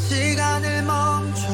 시간을 멈춰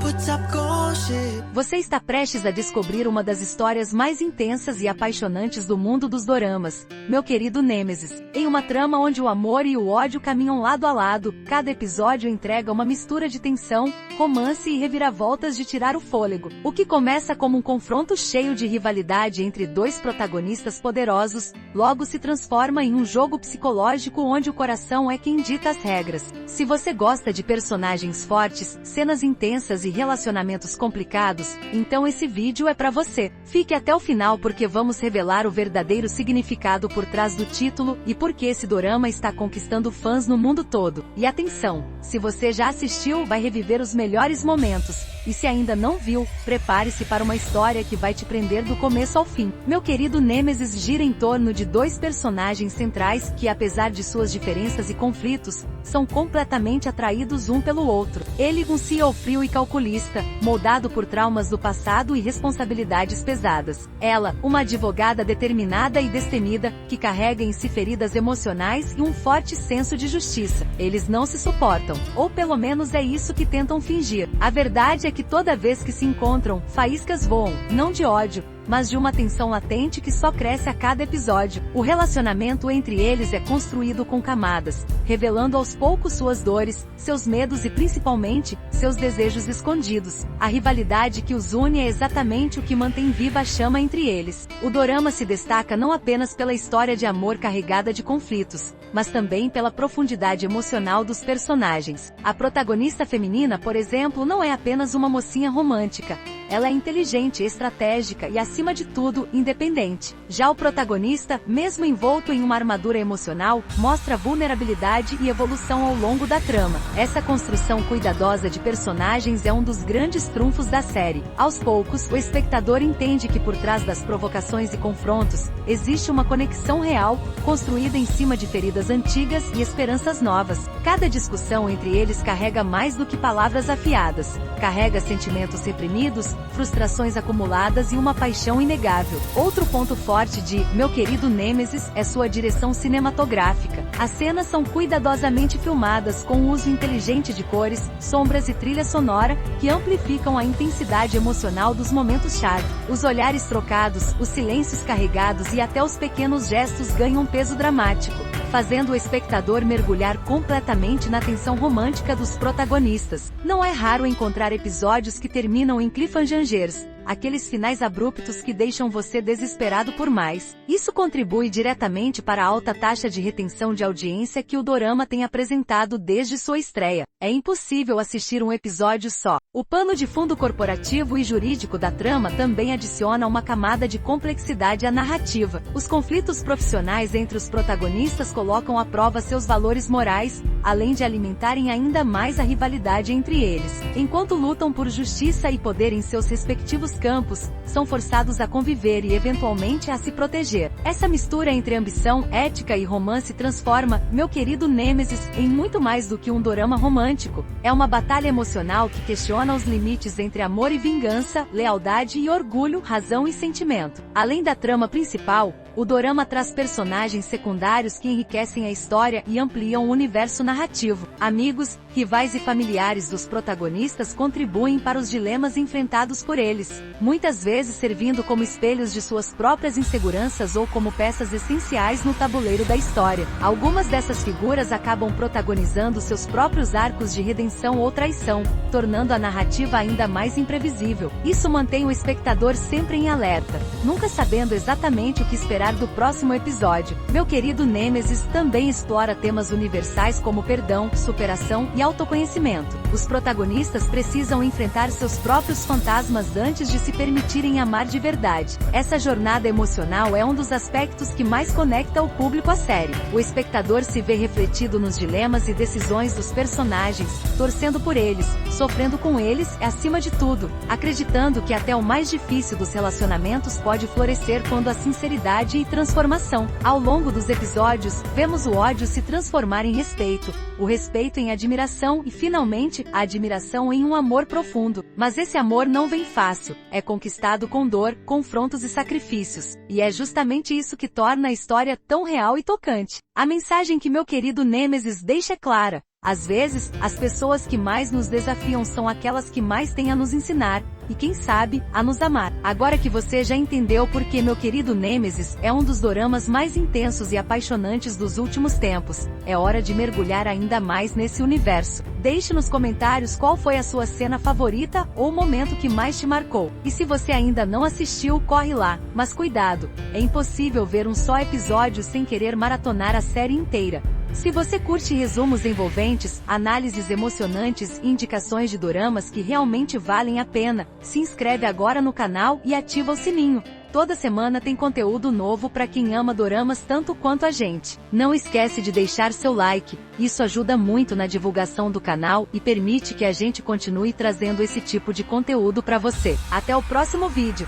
붙잡고 싶 Você está prestes a descobrir uma das histórias mais intensas e apaixonantes do mundo dos doramas, meu querido Nêmesis. Em uma trama onde o amor e o ódio caminham lado a lado, cada episódio entrega uma mistura de tensão, romance e reviravoltas de tirar o fôlego. O que começa como um confronto cheio de rivalidade entre dois protagonistas poderosos, logo se transforma em um jogo psicológico onde o coração é quem dita as regras. Se você gosta de personagens fortes, cenas intensas e relacionamentos complicados, então esse vídeo é pra você. Fique até o final porque vamos revelar o verdadeiro significado por trás do título e por que esse dorama está conquistando fãs no mundo todo. E atenção, se você já assistiu, vai reviver os melhores momentos. E se ainda não viu, prepare-se para uma história que vai te prender do começo ao fim. Meu querido Nêmesis gira em torno de dois personagens centrais que, apesar de suas diferenças e conflitos, são completamente atraídos um pelo outro. Ele um CEO frio e calculista, moldado por traumas do passado e responsabilidades pesadas. Ela, uma advogada determinada e destemida, que carrega em si feridas emocionais e um forte senso de justiça. Eles não se suportam, ou pelo menos é isso que tentam fingir. A verdade é que toda vez que se encontram, faíscas voam, não de ódio, mas de uma tensão latente que só cresce a cada episódio. O relacionamento entre eles é construído com camadas, revelando aos poucos suas dores, seus medos e principalmente, seus desejos escondidos. A rivalidade que os une é exatamente o que mantém viva a chama entre eles. O dorama se destaca não apenas pela história de amor carregada de conflitos, mas também pela profundidade emocional dos personagens. A protagonista feminina, por exemplo, não é apenas uma mocinha romântica. Ela é inteligente, estratégica e, acima de tudo, independente. Já o protagonista, mesmo envolto em uma armadura emocional, mostra vulnerabilidade e evolução ao longo da trama. Essa construção cuidadosa de personagens é um dos grandes trunfos da série. Aos poucos, o espectador entende que por trás das provocações e confrontos, existe uma conexão real, construída em cima de feridas antigas e esperanças novas. Cada discussão entre eles carrega mais do que palavras afiadas. Carrega sentimentos reprimidos, frustrações acumuladas e uma paixão inegável. Outro ponto forte de Meu Querido Nêmesis é sua direção cinematográfica. As cenas são cuidadosamente filmadas com o uso inteligente de cores, sombras e trilha sonora, que amplificam a intensidade emocional dos momentos-chave. Os olhares trocados, os silêncios carregados e até os pequenos gestos ganham peso dramático, fazendo o espectador mergulhar completamente na tensão romântica dos protagonistas. Não é raro encontrar episódios que terminam em cliffhangers, aqueles finais abruptos que deixam você desesperado por mais. Isso contribui diretamente para a alta taxa de retenção de audiência que o dorama tem apresentado desde sua estreia. É impossível assistir um episódio só. O pano de fundo corporativo e jurídico da trama também adiciona uma camada de complexidade à narrativa. Os conflitos profissionais entre os protagonistas colocam à prova seus valores morais, além de alimentarem ainda mais a rivalidade entre eles. Enquanto lutam por justiça e poder em seus respectivos campos, são forçados a conviver e eventualmente a se proteger. Essa mistura entre ambição, ética e romance transforma Meu Querido Nêmesis em muito mais do que um dorama romântico. É uma batalha emocional que questiona os limites entre amor e vingança, lealdade e orgulho, razão e sentimento. Além da trama principal, o dorama traz personagens secundários que enriquecem a história e ampliam o universo narrativo. Amigos, rivais e familiares dos protagonistas contribuem para os dilemas enfrentados por eles, muitas vezes servindo como espelhos de suas próprias inseguranças ou como peças essenciais no tabuleiro da história. Algumas dessas figuras acabam protagonizando seus próprios arcos de redenção ou traição, tornando a narrativa ainda mais imprevisível. Isso mantém o espectador sempre em alerta, nunca sabendo exatamente o que esperar do próximo episódio. Meu Querido Nêmesis também explora temas universais como perdão, superação e autoconhecimento. Os protagonistas precisam enfrentar seus próprios fantasmas antes de se permitirem amar de verdade. Essa jornada emocional é um dos aspectos que mais conecta o público à série. O espectador se vê refletido nos dilemas e decisões dos personagens, torcendo por eles, sofrendo com eles e, acima de tudo, acreditando que até o mais difícil dos relacionamentos pode florescer quando a sinceridade e transformação. Ao longo dos episódios, vemos o ódio se transformar em respeito, o respeito em admiração e, finalmente, a admiração em um amor profundo. Mas esse amor não vem fácil, é conquistado com dor, confrontos e sacrifícios. E é justamente isso que torna a história tão real e tocante. A mensagem que Meu Querido Nêmesis deixa é clara: Às vezes, as pessoas que mais nos desafiam são aquelas que mais têm a nos ensinar, e quem sabe, a nos amar. Agora que você já entendeu por que Meu Querido Nêmesis é um dos doramas mais intensos e apaixonantes dos últimos tempos, é hora de mergulhar ainda mais nesse universo. Deixe nos comentários qual foi a sua cena favorita ou o momento que mais te marcou. E se você ainda não assistiu, corre lá, mas cuidado, é impossível ver um só episódio sem querer maratonar a série inteira. Se você curte resumos envolventes, análises emocionantes e indicações de doramas que realmente valem a pena, se inscreve agora no canal e ativa o sininho. Toda semana tem conteúdo novo para quem ama doramas tanto quanto a gente. Não esquece de deixar seu like, isso ajuda muito na divulgação do canal e permite que a gente continue trazendo esse tipo de conteúdo para você. Até o próximo vídeo!